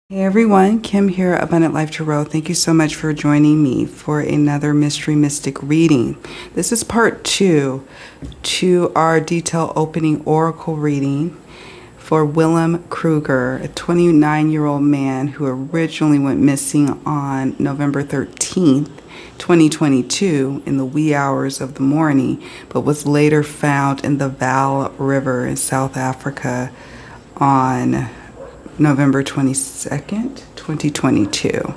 Hey everyone, Kim here, Abundant Life Tarot. Thank you so much for joining me for another Mystery Mystic reading. This is part 2 to our detail opening oracle reading for Willem Kruger, a 29-year-old man who originally went missing on November 13th, 2022 in the wee hours of the morning, but was later found in the Vaal River in South Africa on November 22nd, 2022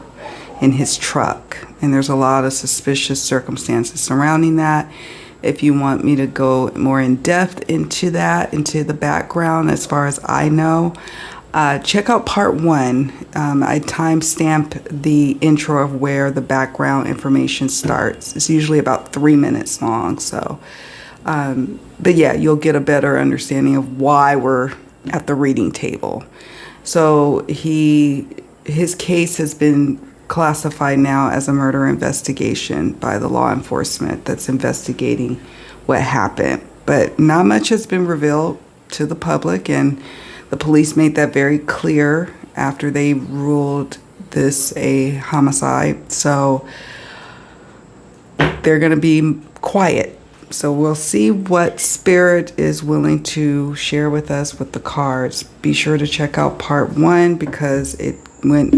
in his truck. And there's a lot of suspicious circumstances surrounding that. If you want me to go more in depth into that, into the background as far as I know, check out part 1. I timestamp the intro of where the background information starts. It's usually about 3 minutes long. So, but yeah, you'll get a better understanding of why we're at the reading table. So his case has been classified now as a murder investigation by the law enforcement that's investigating what happened. But not much has been revealed to the public, and the police made that very clear after they ruled this a homicide. So they're going to be quiet. So we'll see what Spirit is willing to share with us with the cards. Be sure to check out part 1 because it went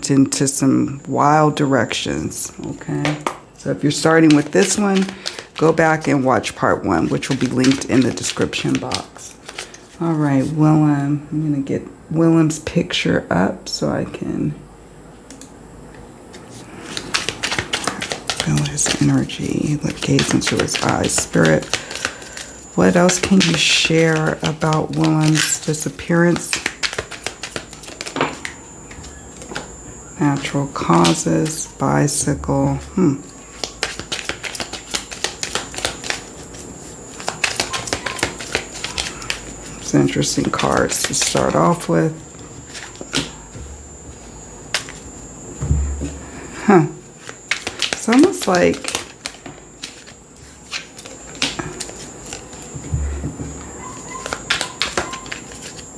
into some wild directions. Okay. So if you're starting with this one, go back and watch part 1, which will be linked in the description box. All right, Willem. I'm going to get Willem's picture up so I can feel his energy. Let gaze into his eyes. Spirit, what else can you share about Willem's disappearance? Natural causes, bicycle. It's interesting cards to start off with. It's almost like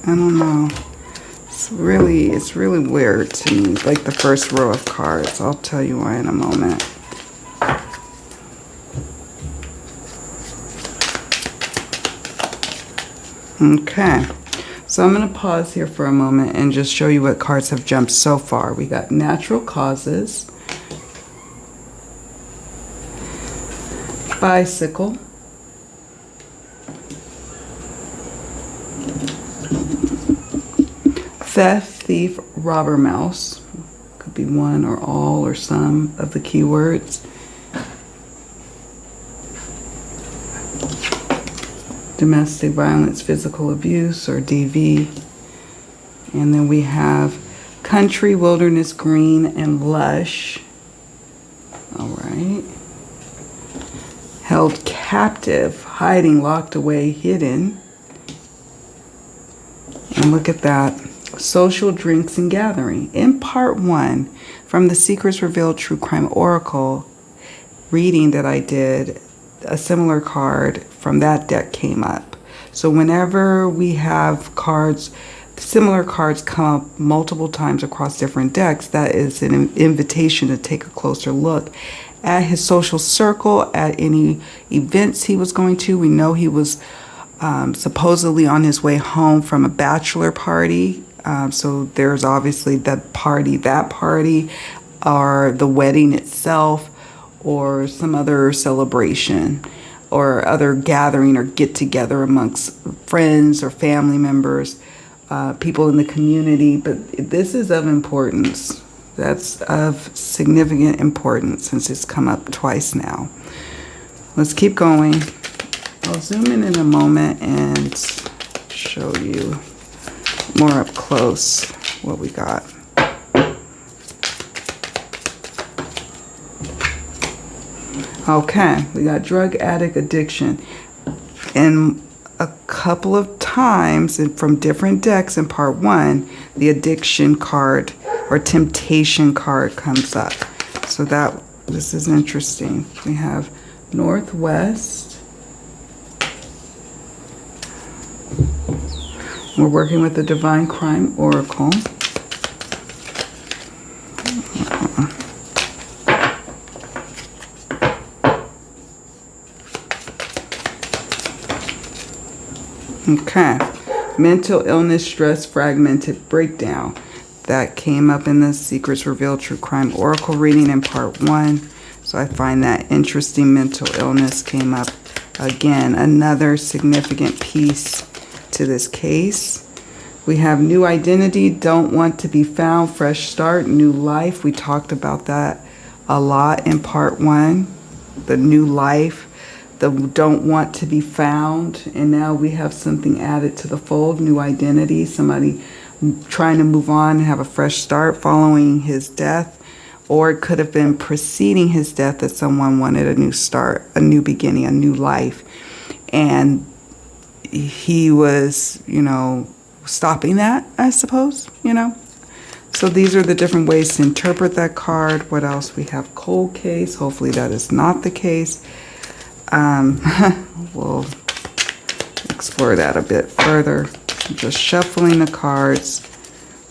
I don't know. It's really weird to me. Like the first row of cards. I'll tell you why in a moment. Okay. So I'm going to pause here for a moment and just show you what cards have jumped so far. We got natural causes, bicycle, theft, thief, robber, mouse. Could be one or all or some of the keywords. Domestic violence, physical abuse, or DV. And then we have country, wilderness, green, and lush. All right. Held captive, hiding, locked away, hidden. And look at that. Social drinks and gathering. In part 1, from the Secrets Revealed True Crime Oracle reading that I did, a similar card from that deck came up. So whenever we have cards, similar cards come up multiple times across different decks, that is an invitation to take a closer look at his social circle, at any events he was going to. We know he was supposedly on his way home from a bachelor party. So there's obviously that party, or the wedding itself, or some other celebration, or other gathering or get together amongst friends or family members, people in the community. But this is of importance. That's of significant importance since it's come up twice now. Let's keep going. I'll zoom in a moment and show you more up close what we got. Okay, we got drug addict, addiction. And a couple of times and from different decks in part 1, the addiction card or temptation card comes up. So this is interesting. We have Northwest. We're working with the Divine Crime Oracle. Okay. Mental illness, stress, fragmented breakdown. That came up in the Secrets Revealed True Crime Oracle reading in part 1. So I find that interesting. Mental illness came up again. Another significant piece to this case. We have new identity, don't want to be found, fresh start, new life. We talked about that a lot in part 1. The new life, the don't want to be found. And now we have something added to the fold, new identity. Somebody trying to move on and have a fresh start following his death. Or it could have been preceding his death that someone wanted a new start, a new beginning, a new life. And he was, stopping that, I suppose, So these are the different ways to interpret that card. What else? We have cold case. Hopefully that is not the case. We'll explore that a bit further. Just shuffling the cards,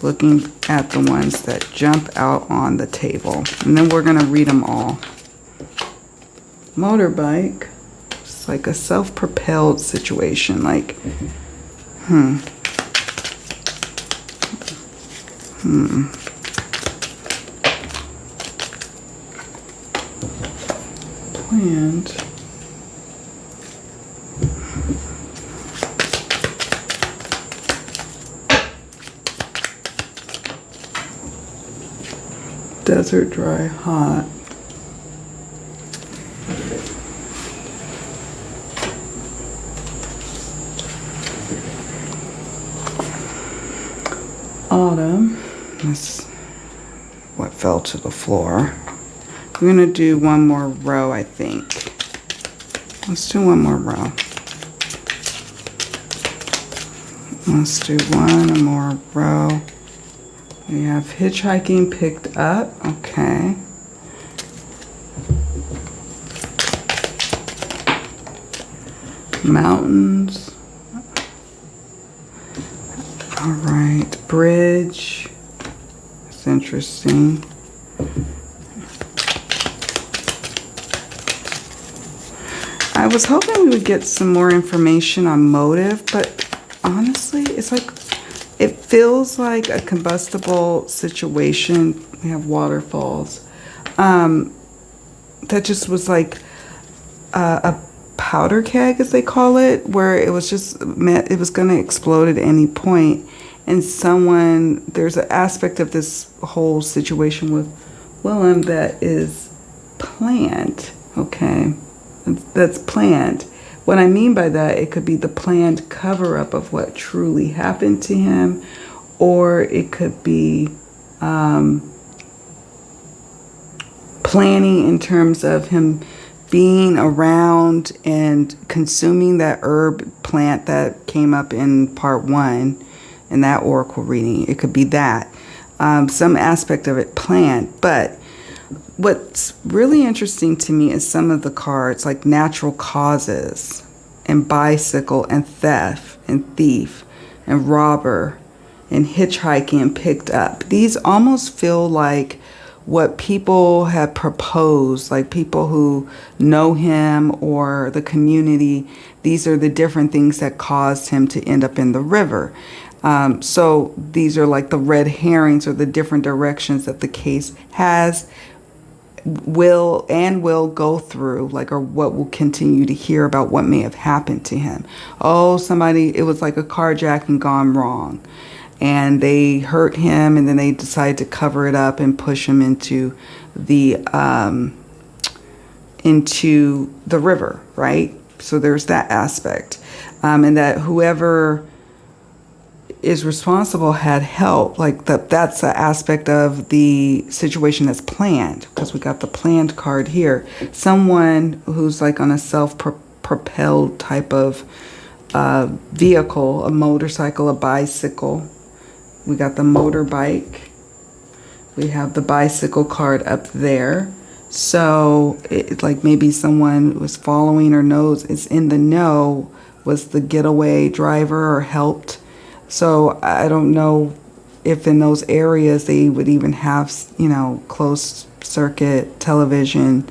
looking at the ones that jump out on the table. And then we're going to read them all. Motorbike. It's like a self-propelled situation. Like, Planned. Desert, dry, hot. Autumn. That's what fell to the floor. We're going to do one more row, I think. Let's do one more row. Let's do one more row. We have hitchhiking picked up. Okay. Mountains. All right. Bridge. That's interesting. I was hoping we would get some more information on motive, but honestly, it's like, it feels like a combustible situation. We have waterfalls. That just was like a powder keg, as they call it, where it was just it was going to explode at any point. And there's an aspect of this whole situation with Willem that is planned. Okay, that's planned. What I mean by that, it could be the planned cover-up of what truly happened to him, or it could be planning in terms of him being around and consuming that herb plant that came up in part 1 in that oracle reading. It could be that. Some aspect of it planned, but what's really interesting to me is some of the cards, like natural causes and bicycle and theft and thief and robber and hitchhiking and picked up. These almost feel like what people have proposed, like people who know him or the community. These are the different things that caused him to end up in the river. So these are like the red herrings or the different directions that the case will go through, like, or what we'll continue to hear about what may have happened to him. Oh, it was like a carjacking gone wrong, and they hurt him, and then they decide to cover it up and push him into the river, right? So there's that aspect, and that whoever is responsible had help. Like that's the aspect of the situation that's planned, because we got the planned card here. Someone who's like on a self-propelled type of vehicle, a motorcycle, a bicycle. We got the motorbike. We have the bicycle card up there. So it's like maybe someone was following or is in the know, was the getaway driver or helped. So I don't know if in those areas they would even have, closed circuit television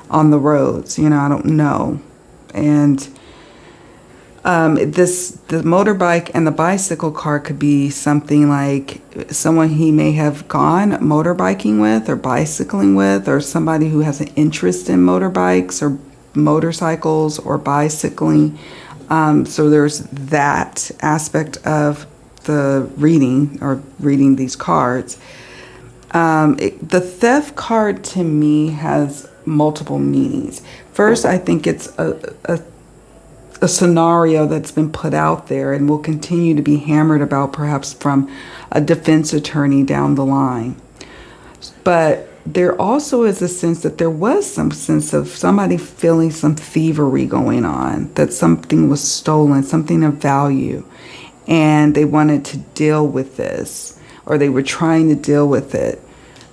on the roads. I don't know. And The motorbike and the bicycle card could be something like someone he may have gone motorbiking with or bicycling with, or somebody who has an interest in motorbikes or motorcycles or bicycling. So there's that aspect of the reading or reading these cards. The theft card to me has multiple meanings. First, I think it's a scenario that's been put out there and will continue to be hammered about, perhaps from a defense attorney down the line. But there also is a sense that there was some sense of somebody feeling some thievery going on, that something was stolen, something of value, and they wanted to deal with this, or they were trying to deal with it.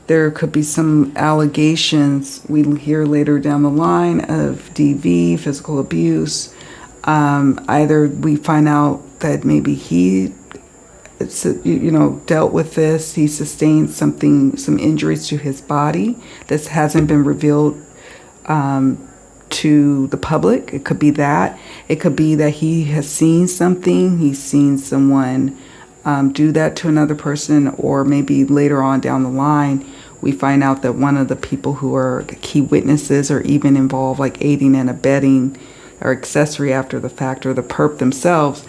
There could be some allegations we hear later down the line of DV, physical abuse. Either we find out that maybe he, dealt with this. He sustained some injuries to his body. This hasn't been revealed to the public. It could be that. It could be that he has seen something. He's seen someone do that to another person, or maybe later on down the line, we find out that one of the people who are key witnesses or even involved, like aiding and abetting or accessory after the fact, or the perp themselves,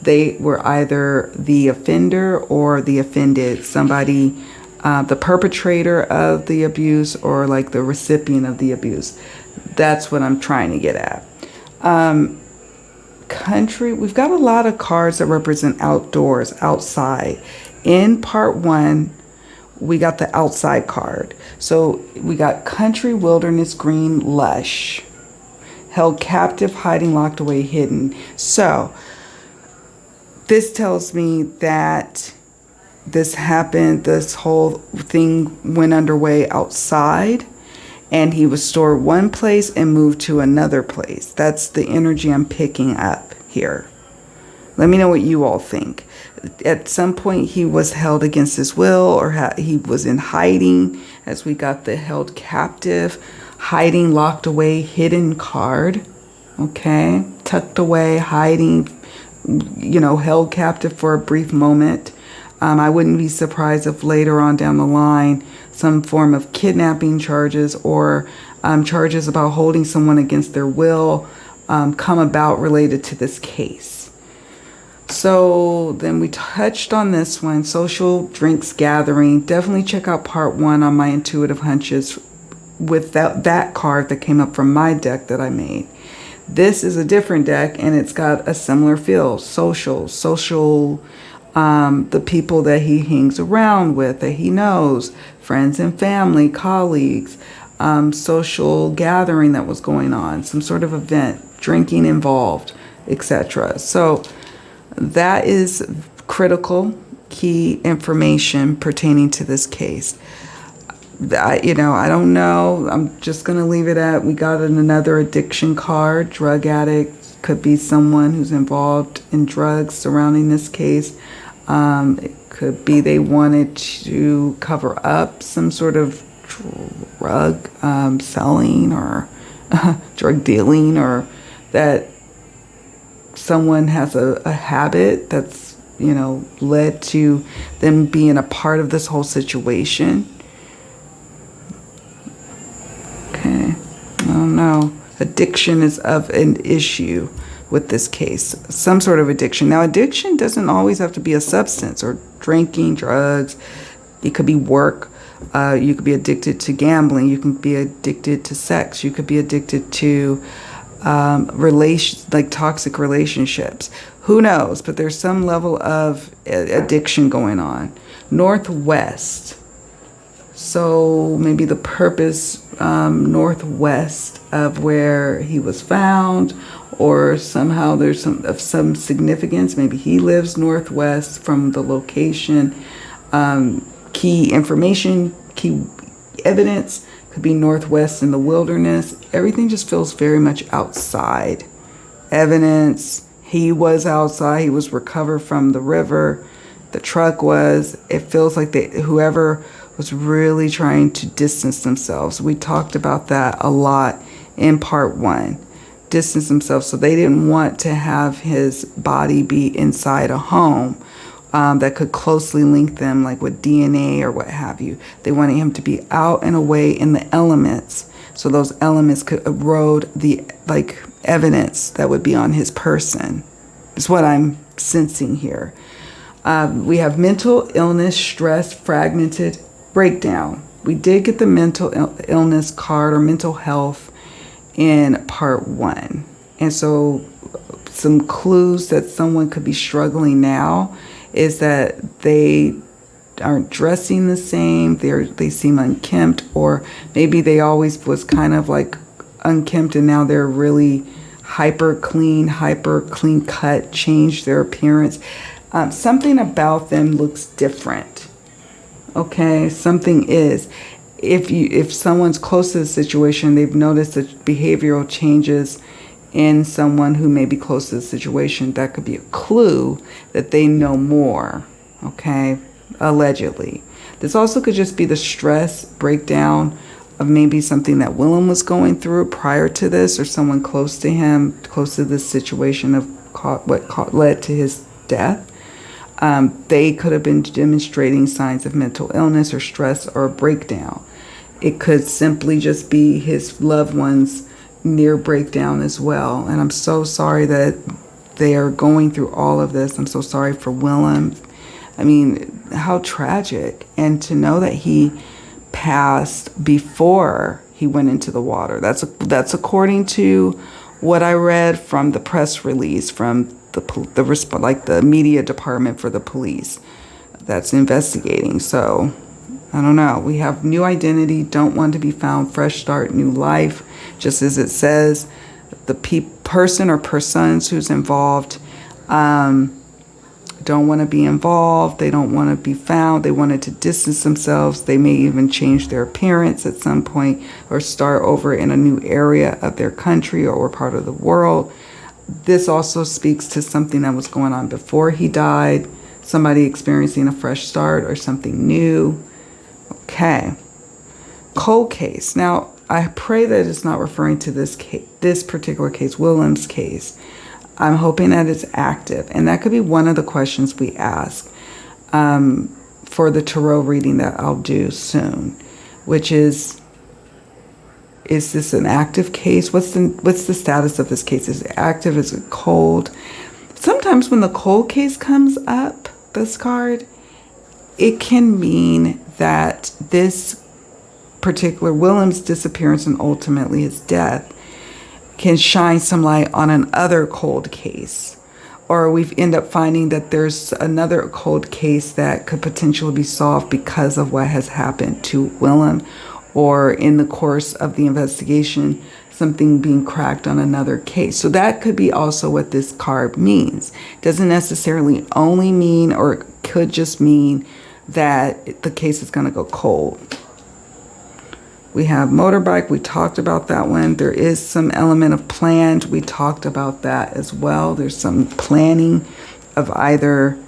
they were either the offender or the offended, somebody, the perpetrator of the abuse or like the recipient of the abuse. That's what I'm trying to get at. Country, we've got a lot of cards that represent outdoors, outside. In part one, we got the outside card. So we got country, wilderness, green, lush. Held captive, hiding, locked away, hidden. So this tells me that this happened, this whole thing went underway outside, and he was stored one place and moved to another place. That's the energy I'm picking up here. Let me know what you all think. At some point he was held against his will, or he was in hiding, as we got the held captive, hiding, locked away, hidden card. Okay, tucked away, hiding, held captive for a brief moment. I wouldn't be surprised if later on down the line some form of kidnapping charges or charges about holding someone against their will come about related to this case. So then we touched on this one, social drinks gathering. Definitely check out part one on my intuitive hunches with that card that came up from my deck that I made. This is a different deck, and it's got a similar feel. Social, the people that he hangs around with, that he knows, friends and family, colleagues, social gathering that was going on, some sort of event, drinking involved, etc. So that is critical, key information pertaining to this case. I don't know. I'm just going to leave it at, we got another addiction card. Drug addict could be someone who's involved in drugs surrounding this case. It could be they wanted to cover up some sort of drug selling or drug dealing, or that someone has a habit that's, led to them being a part of this whole situation. Okay, I don't know. Addiction is of an issue with this case. Some sort of addiction. Now, addiction doesn't always have to be a substance or drinking, drugs. It could be work. You could be addicted to gambling. You can be addicted to sex. You could be addicted to toxic relationships. Who knows? But there's some level of addiction going on. Northwest. So maybe the purpose northwest of where he was found, or somehow there's some significance. Maybe he lives northwest from the location. Key information, key evidence could be northwest in the wilderness. Everything just feels very much outside. Evidence, he was outside. He was recovered from the river. The truck was. It feels like whoever was really trying to distance themselves. We talked about that a lot in part one. distance themselves. So they didn't want to have his body be inside a home that could closely link them, like with DNA or what have you. They wanted him to be out and away in the elements, so those elements could erode the evidence that would be on his person. Is what I'm sensing here. We have mental illness, stress, fragmented, breakdown. We did get the mental illness card or mental health in part 1. And so some clues that someone could be struggling now is that they aren't dressing the same, they seem unkempt, or maybe they always was kind of like unkempt and now they're really hyper clean cut, changed their appearance. Something about them looks different. Okay, something is. If someone's close to the situation, they've noticed that behavioral changes in someone who may be close to the situation, that could be a clue that they know more, okay, allegedly. This also could just be the stress breakdown of maybe something that Willem was going through prior to this, or someone close to him, close to this situation of what led to his death. They could have been demonstrating signs of mental illness or stress or a breakdown. It could simply just be his loved ones near breakdown as well. And I'm so sorry that they are going through all of this. I'm so sorry for Willem. I mean, how tragic. And to know that he passed before he went into the water. That's according to what I read from the press release from the media department for the police that's investigating. So I don't know. We have new identity, don't want to be found, fresh start, new life. Just as it says, the person or persons who's involved don't want to be involved. They don't want to be found. They wanted to distance themselves. They may even change their appearance at some point or start over in a new area of their country or part of the world. This also speaks to something that was going on before he died, somebody experiencing a fresh start or something new. Okay. Cold case. Now, I pray that it's not referring to this case, this particular case, Willem's case. I'm hoping that it's active. And that could be one of the questions we ask for the tarot reading that I'll do soon, which is this an active case? What's the status of this case? Is it active? Is it cold? Sometimes when the cold case comes up, this card, it can mean that this particular Willem's disappearance and ultimately his death can shine some light on another cold case. Or we end up finding that there's another cold case that could potentially be solved because of what has happened to Willem, or in the course of the investigation, something being cracked on another case. So that could be also what this card means. It doesn't necessarily only mean, or it could just mean that the case is going to go cold. We have motorbike. We talked about that one. There is some element of planned. We talked about that as well. There's some planning of either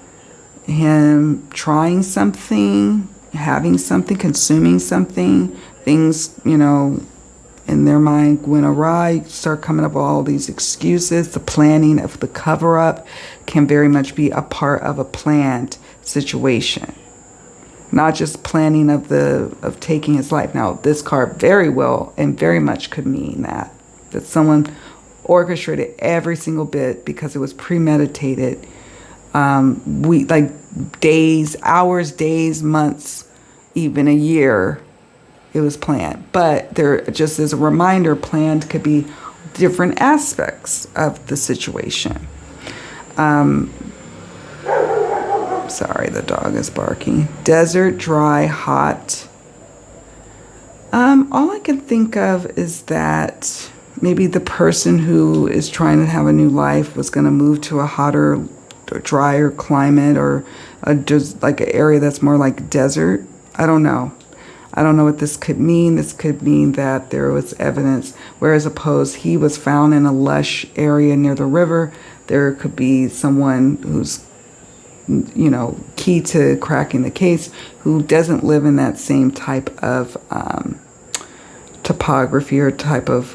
him trying something, having something, consuming something. Things, in their mind went awry, start coming up with all these excuses. The planning of the cover-up can very much be a part of a planned situation. Not just planning of taking his life. Now, this card very well and very much could mean that someone orchestrated every single bit because it was premeditated. Days, hours, days, months, even a year, it was planned. But there, just as a reminder, planned could be different aspects of the situation. Sorry, the dog is barking. Desert, dry, hot. All I can think of is that maybe the person who is trying to have a new life was going to move to a hotter, drier climate, or just like an area that's more like desert. I don't know. I don't know what this could mean. This could mean that there was evidence, whereas opposed he was found in a lush area near the river. There could be someone who's key to cracking the case, who doesn't live in that same type of topography or type of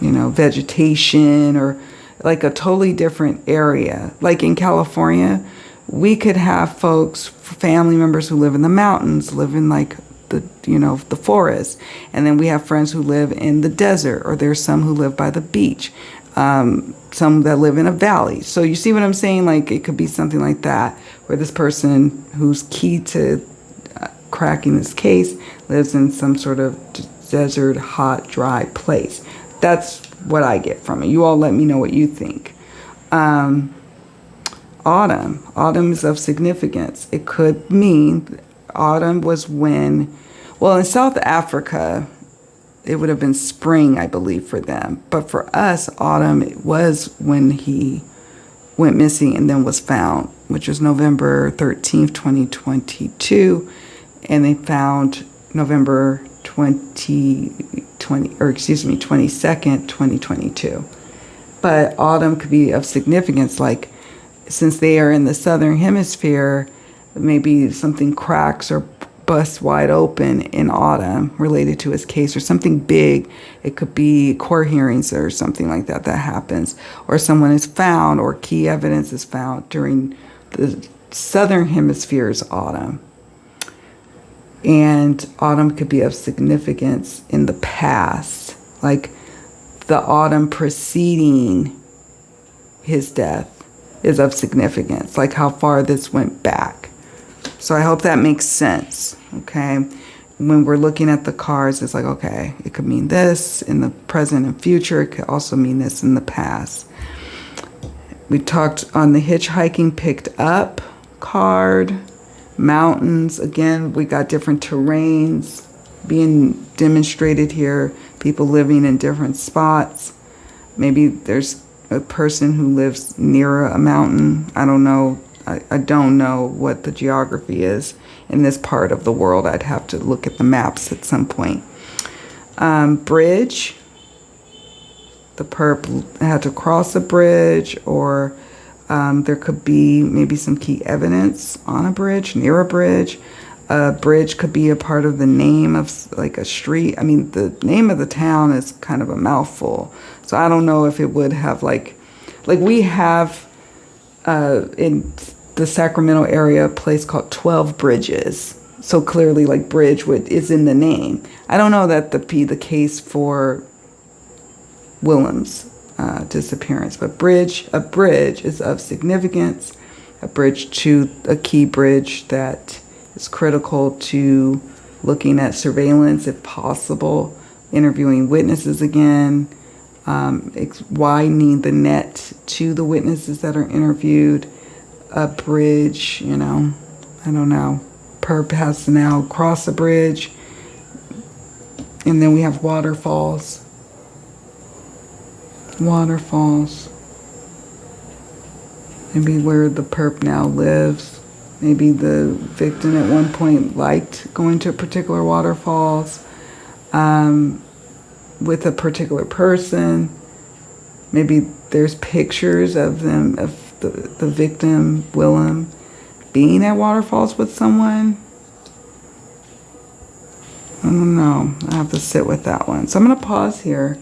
you know, vegetation or like a totally different area. Like in California, we could have folks, family members who live in the mountains, live in like the, you know, the forest. And then we have friends who live in the desert, or there's some who live by the beach, some that live in a valley. So you see what I'm saying? Like it could be something like that, where this person who's key to cracking this case lives in some sort of desert, hot, dry place. That's what I get from it. You all let me know what you think. Autumn. Autumn is of significance. It could mean autumn was when, well, in South Africa, it would have been spring, I believe, for them. But for us, autumn it was when he went missing and then was found, which was November 13th, 2022. And they found November 22nd, 2022. But autumn could be of significance, like since they are in the southern hemisphere, maybe something cracks or busts wide open in autumn related to his case, or something big. It could be court hearings or something like that that happens, or someone is found, or key evidence is found during the southern hemisphere's autumn. And autumn could be of significance in the past, like the autumn preceding his death is of significance, like how far this went back. So I hope that makes sense, okay? When we're looking at the cards, it's like, okay, it could mean this in the present and future. It could also mean this in the past. We talked on the hitchhiking picked up card. Mountains, again, we got different terrains being demonstrated here. People living in different spots. Maybe there's a person who lives near a mountain. I don't know. I don't know what the geography is in this part of the world. I'd have to look at the maps at some point. Bridge. The perp had to cross a bridge, or there could be maybe some key evidence on a bridge, near a bridge. A bridge could be a part of the name of like a street. I mean, the name of the town is kind of a mouthful. So I don't know if it would have like we have in the Sacramento area a place called 12 Bridges. So clearly like bridge is in the name. I don't know that be the case for Willem's disappearance, but a bridge is of significance. A bridge to a key bridge that is critical to looking at surveillance if possible, interviewing witnesses again, widening the net to the witnesses that are interviewed. A bridge, you know, I don't know. Perp has to now cross a bridge. And then we have waterfalls. Waterfalls. Maybe where the perp now lives. Maybe the victim at one point liked going to particular waterfalls with a particular person. Maybe there's pictures of them, of the victim, Willem, being at waterfalls with someone. I don't know. I have to sit with that one. So I'm going to pause here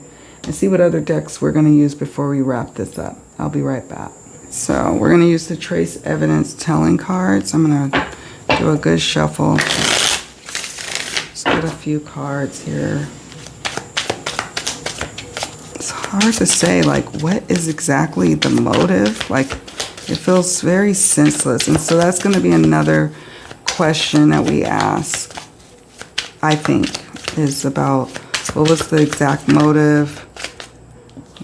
and see what other decks we're going to use before we wrap this up. I'll be right back. So we're going to use the Trace Evidence Telling cards. I'm going to do a good shuffle. Let's get a few cards here. It's hard to say, like, what is exactly the motive? Like, it feels very senseless. And so that's going to be another question that we ask, I think, is about what was the exact motive.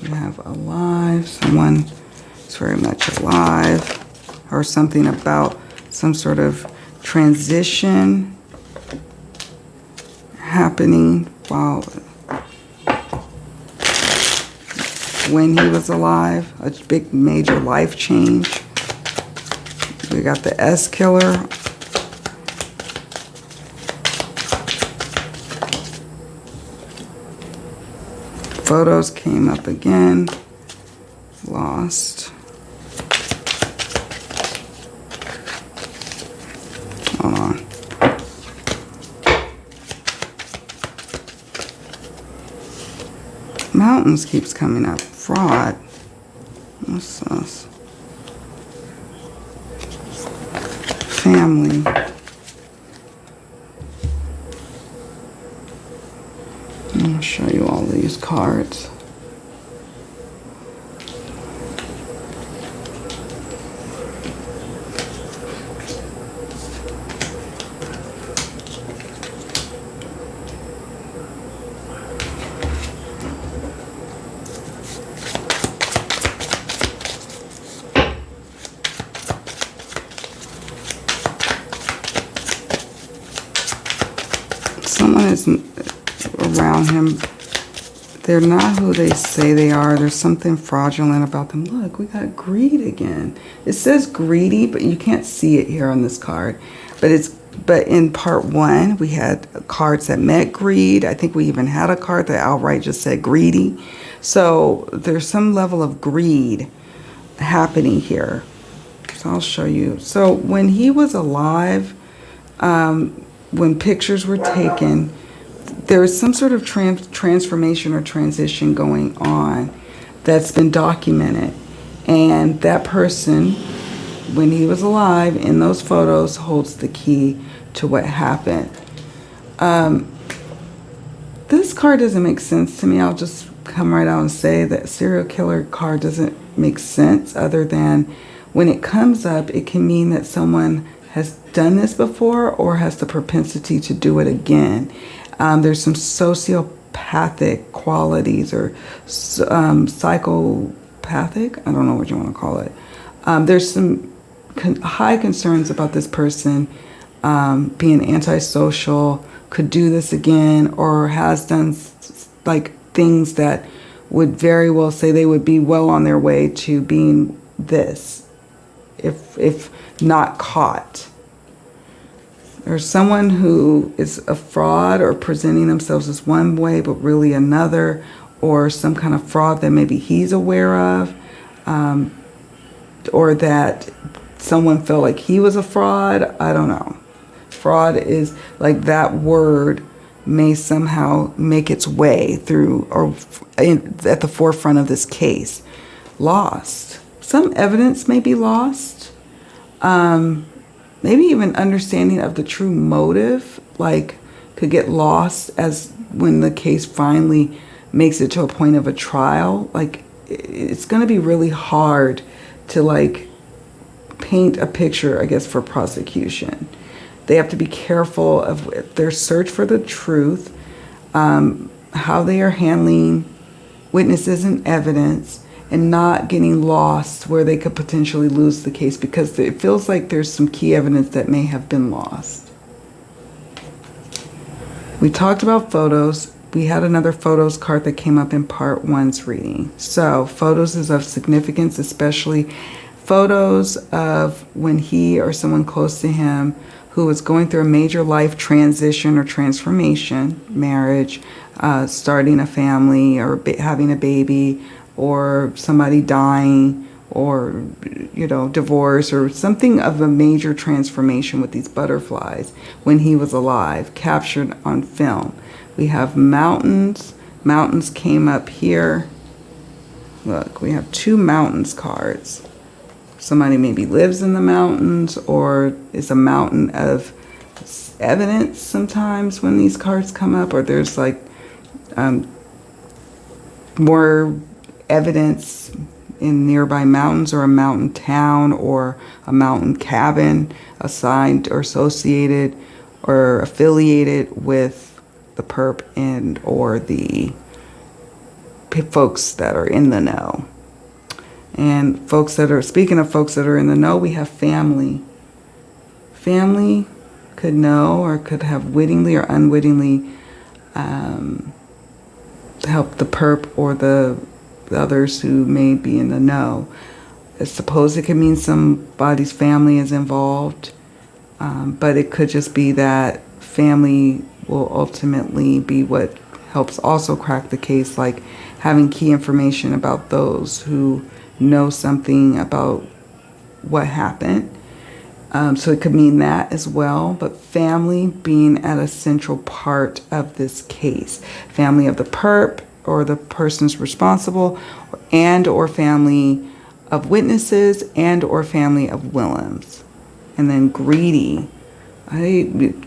You have alive, someone is very much alive, or something about some sort of transition happening while when he was alive, a big major life change. We got the S killer. Photos came up again. Lost. Hold on. mountains keeps coming up. Fraud. What's this? Family. I'll show you all these cards. Someone is around him. They're not who they say they are. There's something fraudulent about them. Look, we got greed again. It says greedy, but you can't see it here on this card. But in part 1, we had cards that meant greed. I think we even had a card that outright just said greedy. So there's some level of greed happening here. So I'll show you. So when he was alive, when pictures were taken, there is some sort of transformation or transition going on that's been documented. And that person, when he was alive, in those photos, holds the key to what happened. This card doesn't make sense to me. I'll just come right out and say that serial killer card doesn't make sense, other than when it comes up, it can mean that someone has done this before or has the propensity to do it again. There's some sociopathic qualities or psychopathic, I don't know what you want to call it. There's some high concerns about this person being antisocial, could do this again, or has done like things that would very well say they would be well on their way to being this, if not caught. There's someone who is a fraud or presenting themselves as one way but really another, or some kind of fraud that maybe he's aware of, or that someone felt like he was a fraud. I don't know. Fraud is like that word may somehow make its way through or at the forefront of this case. Lost. Some evidence may be lost. Maybe even understanding of the true motive, like, could get lost as when the case finally makes it to a point of a trial. Like, it's going to be really hard to, like, paint a picture, I guess, for prosecution. They have to be careful of their search for the truth, how they are handling witnesses and evidence, and not getting lost where they could potentially lose the case, because it feels like there's some key evidence that may have been lost. We talked about photos. We had another photos card that came up in part 1's reading. So photos is of significance, especially photos of when he or someone close to him who was going through a major life transition or transformation, marriage, starting a family, or having a baby, or somebody dying, or, you know, divorce, or something of a major transformation with these butterflies when he was alive, captured on film. We have mountains. Mountains came up here. Look, we have 2 mountains cards. Somebody maybe lives in the mountains, or is a mountain of evidence sometimes when these cards come up, or there's like more evidence in nearby mountains, or a mountain town, or a mountain cabin assigned or associated or affiliated with the perp and or the folks that are in the know. And folks that are, speaking of folks that are in the know, we have family. Family could know or could have wittingly or unwittingly helped the perp or the others who may be in the know. I suppose it could mean somebody's family is involved, but it could just be that family will ultimately be what helps also crack the case, like having key information about those who know something about what happened. So it could mean that as well, but family being at a central part of this case. Family of the perp, or the persons responsible, and or family of witnesses, and or family of Willems. And then greedy.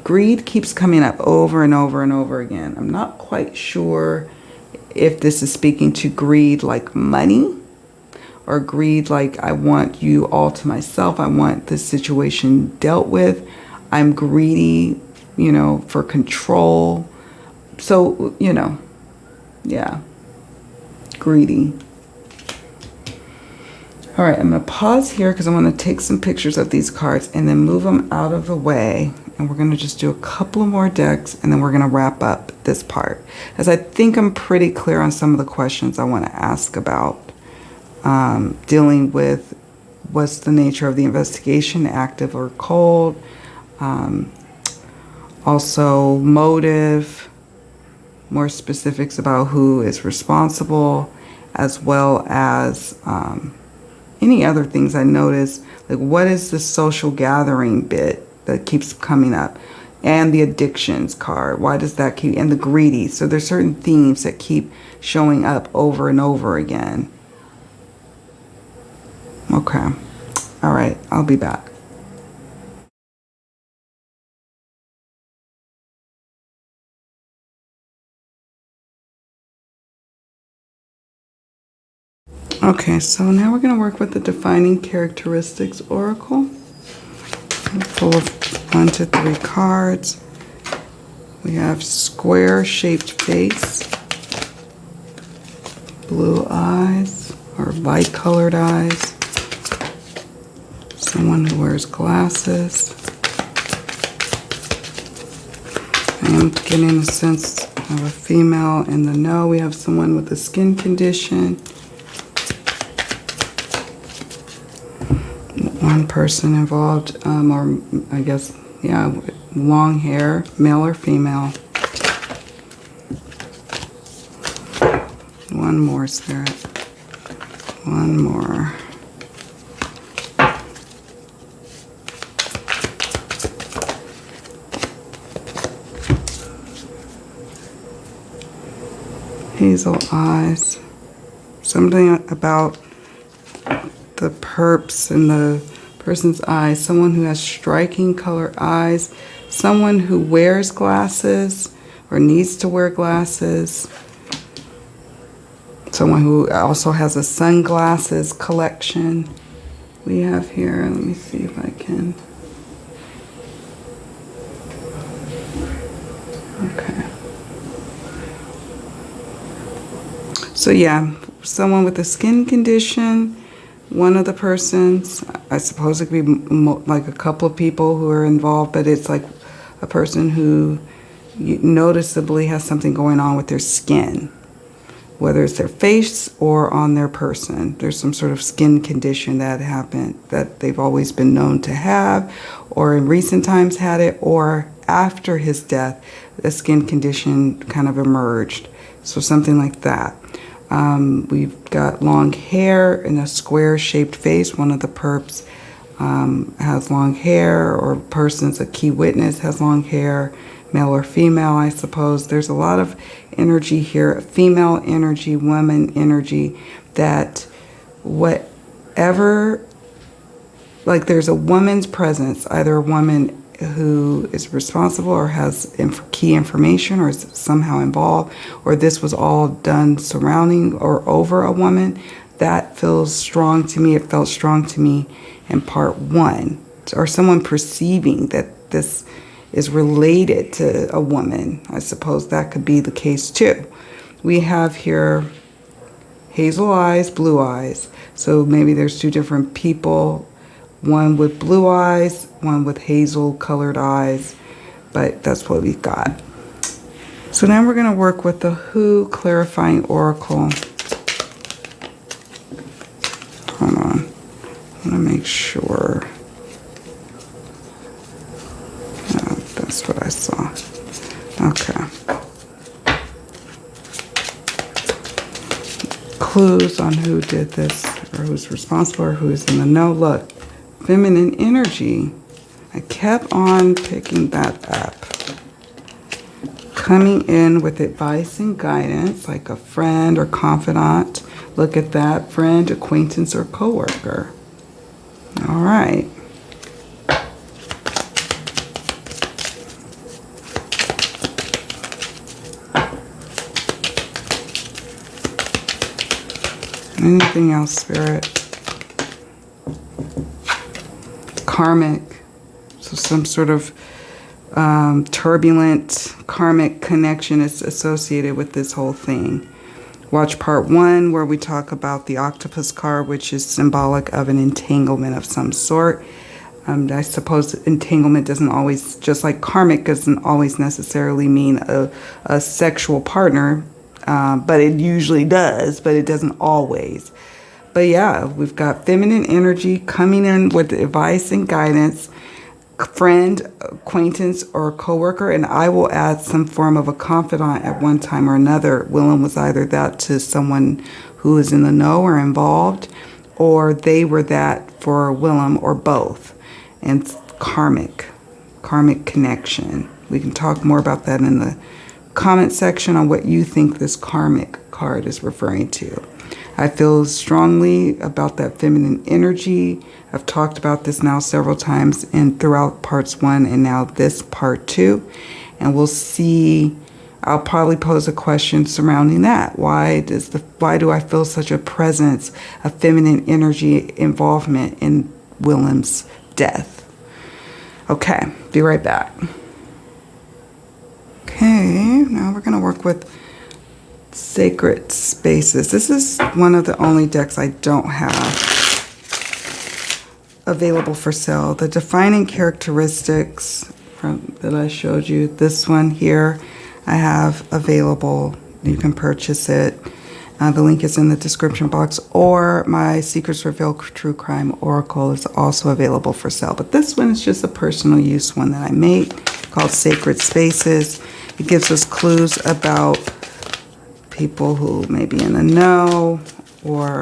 Greed keeps coming up over and over and over again. I'm not quite sure if this is speaking to greed like money, or greed like I want you all to myself. I want this situation dealt with. I'm greedy, you know, for control. So, you know, yeah, greedy. All right, I'm going to pause here because I want to take some pictures of these cards and then move them out of the way. And we're going to just do a couple of more decks, and then we're going to wrap up this part, as I think I'm pretty clear on some of the questions I want to ask about dealing with what's the nature of the investigation, active or cold, also motive, more specifics about who is responsible, as well as any other things I notice, like what is the social gathering bit that keeps coming up, and the addictions card, why does that keep, and the greedy. So there's certain themes that keep showing up over and over again. Okay, all right, I'll be back. Okay, so now we're going to work with the Defining Characteristics Oracle. Pull 1 to 3 cards. We have square-shaped face, blue eyes or light-colored eyes, someone who wears glasses. I am getting a sense of a female in the know. We have someone with a skin condition. One person involved, or I guess, yeah, long hair, male or female. One more, Spirit. One more. Hazel eyes. Something about the perps in the person's eyes. Someone who has striking color eyes. Someone who wears glasses or needs to wear glasses. Someone who also has a sunglasses collection. We have here, let me see if I can. Okay. So yeah, someone with a skin condition. One of the persons, I suppose it could be like a couple of people who are involved, but it's like a person who noticeably has something going on with their skin, whether it's their face or on their person. There's some sort of skin condition that happened, that they've always been known to have, or in recent times had it, or after his death, a skin condition kind of emerged. So something like that. We've got long hair and a square-shaped face. One of the perps has long hair, or person's a key witness has long hair, male or female, I suppose. There's a lot of energy here, female energy, woman energy, that whatever, like there's a woman's presence, either a woman who is responsible or has key information or is somehow involved, or this was all done surrounding or over a woman. That feels strong to me. It felt strong to me in part 1. Or someone perceiving that this is related to a woman. I suppose that could be the case too. We have here hazel eyes, blue eyes. So maybe there's 2 different people. One with blue eyes, one with hazel colored eyes, but that's what we've got. So now we're going to work with the Who Clarifying Oracle. Hold on. I want to make sure. No, that's what I saw. Okay. Clues on who did this, or who's responsible, or who's in the know. Look. Feminine energy. I kept on picking that up. coming in with advice and guidance, like a friend or confidant. Look at that, friend, acquaintance, or coworker. All right. Anything else, Spirit? Karmic. So some sort of turbulent karmic connection is associated with this whole thing. Watch part 1 where we talk about the octopus card, which is symbolic of an entanglement of some sort. I suppose entanglement doesn't always, just like karmic doesn't always necessarily mean a sexual partner. But it usually does, but it doesn't always. But yeah, we've got feminine energy coming in with advice and guidance, friend, acquaintance, or coworker, and I will add some form of a confidant at one time or another. Willem was either that to someone who is in the know or involved, or they were that for Willem, or both. And karmic connection. We can talk more about that in the comment section on what you think this karmic card is referring to. I feel strongly about that feminine energy. I've talked about this now several times and throughout parts 1 and now this part 2. And we'll see, I'll probably pose a question surrounding that. Why do I feel such a presence of feminine energy involvement in Willem's death? Okay, be right back. Okay, now we're going to work with Sacred Spaces. This is one of the only decks I don't have available for sale. The defining characteristics that I showed you, this one here, I have available. You can purchase it. The link is in the description box, or my Secrets Reveal True Crime Oracle is also available for sale. But this one is just a personal use one that I made called Sacred Spaces. It gives us clues about people who may be in the know or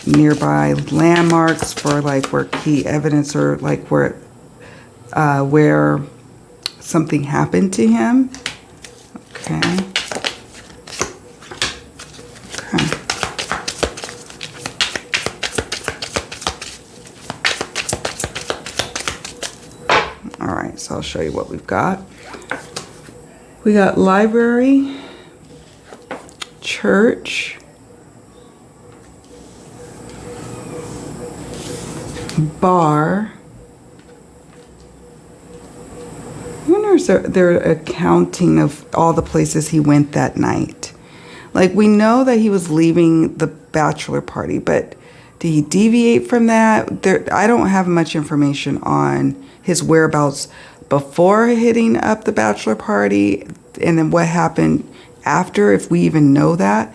nearby landmarks for like where key evidence or like where something happened to him. Okay. All right, so I'll show you what we've got. We got library, church, bar. I wonder if they're accounting of all the places he went that night. Like, we know that he was leaving the bachelor party, but did he deviate from that? I don't have much information on his whereabouts before hitting up the bachelor party and then what happened after, if we even know that.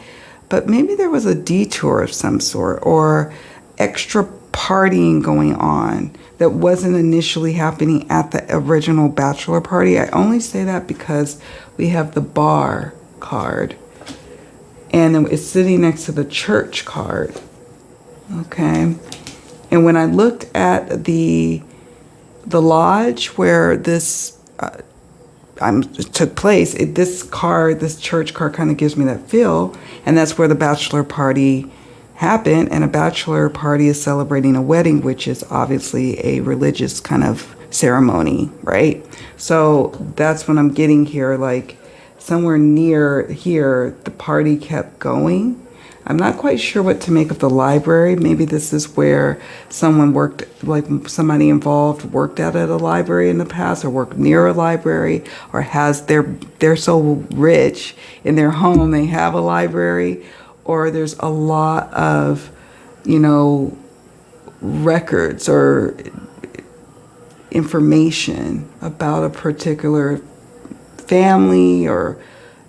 But maybe there was a detour of some sort or extra partying going on that wasn't initially happening at the original bachelor party. I only say that because we have the bar card and then it's sitting next to the church card. Okay. And when I looked at the lodge where this took place, this church card kind of gives me that feel, and that's where the bachelor party happened. And a bachelor party is celebrating a wedding, which is obviously a religious kind of ceremony, right? So that's what I'm getting here. Like somewhere near here, the party kept going. I'm not quite sure what to make of the library. Maybe this is where someone worked, like somebody involved worked at a library in the past or worked near a library or they're so rich in their home they have a library, or there's a lot of, records or information about a particular family, or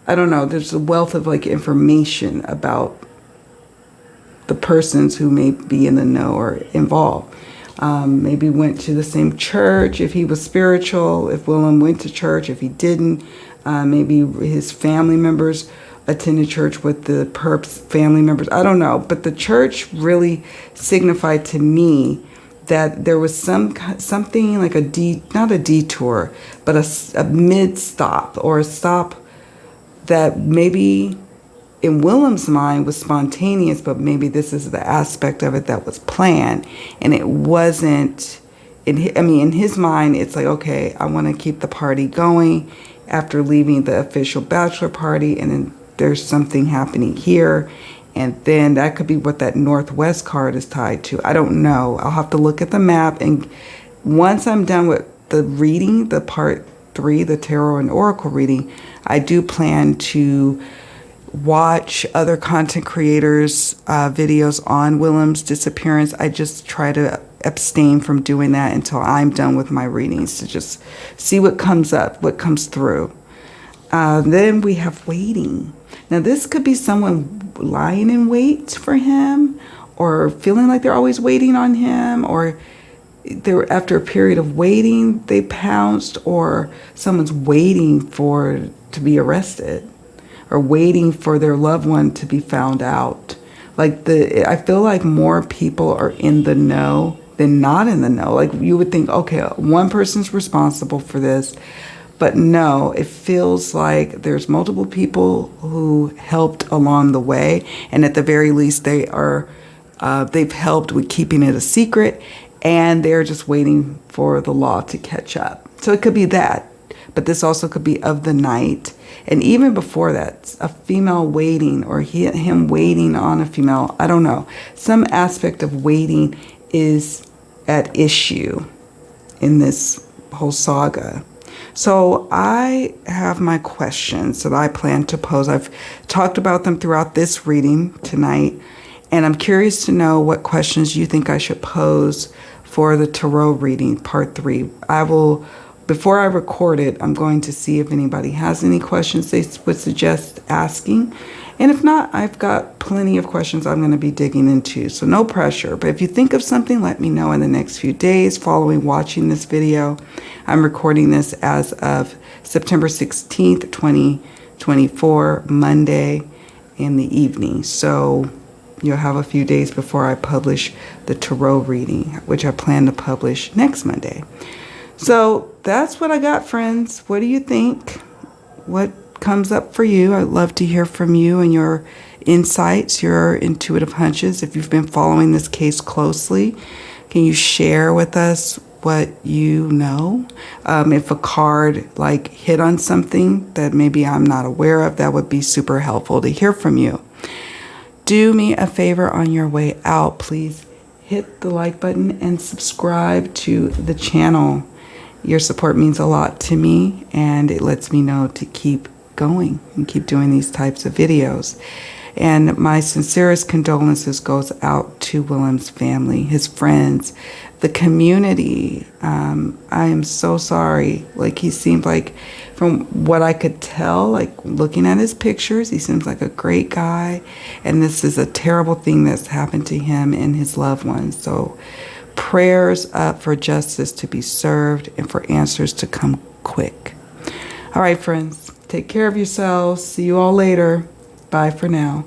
I don't know, there's a wealth of like information about the persons who may be in the know or involved. Maybe went to the same church if he was spiritual, if Willem went to church, if he didn't. Maybe his family members attended church with the perp's family members. I don't know. But the church really signified to me that there was something like not a detour, but a mid-stop or a stop that maybe in Willem's mind was spontaneous, but maybe this is the aspect of it that was planned, and it wasn't. In his mind, it's like, okay, I want to keep the party going after leaving the official bachelor party, and then there's something happening here, and then that could be what that northwest card is tied to. I don't know. I'll have to look at the map, and once I'm done with the reading, the part 3, the tarot and oracle reading, I do plan to watch other content creators' videos on Willem's disappearance. I just try to abstain from doing that until I'm done with my readings, to just see what comes up, what comes through. Then we have waiting. Now this could be someone lying in wait for him, or feeling like they're always waiting on him, or they're, after a period of waiting, they pounced, or someone's waiting to be arrested, or waiting for their loved one to be found out. I feel like more people are in the know than not in the know. Like, you would think, okay, one person's responsible for this, but no, it feels like there's multiple people who helped along the way, and at the very least, they've helped with keeping it a secret, and they're just waiting for the law to catch up. So it could be that, but this also could be of the night. And even before that, a female waiting, or him waiting on a female, I don't know. Some aspect of waiting is at issue in this whole saga. So I have my questions that I plan to pose. I've talked about them throughout this reading tonight, and I'm curious to know what questions you think I should pose for the tarot reading, part 3. Before I record it, I'm going to see if anybody has any questions they would suggest asking. And if not, I've got plenty of questions I'm going to be digging into, so no pressure. But if you think of something, let me know in the next few days following watching this video. I'm recording this as of September 16th, 2024, Monday in the evening. So you'll have a few days before I publish the tarot reading, which I plan to publish next Monday. So that's what I got, friends. What do you think? What comes up for you? I'd love to hear from you and your insights, your intuitive hunches. If you've been following this case closely, can you share with us what you know? If a card hit on something that maybe I'm not aware of, that would be super helpful to hear from you. Do me a favor on your way out. Please hit the like button and subscribe to the channel. Your support means a lot to me, and it lets me know to keep going and keep doing these types of videos. And my sincerest condolences goes out to Willem's family, his friends, the community. I am so sorry. He seemed like, from what I could tell, looking at his pictures, he seems like a great guy. And this is a terrible thing that's happened to him and his loved ones. So prayers up for justice to be served and for answers to come quick. All right, friends, take care of yourselves. See you all later. Bye for now.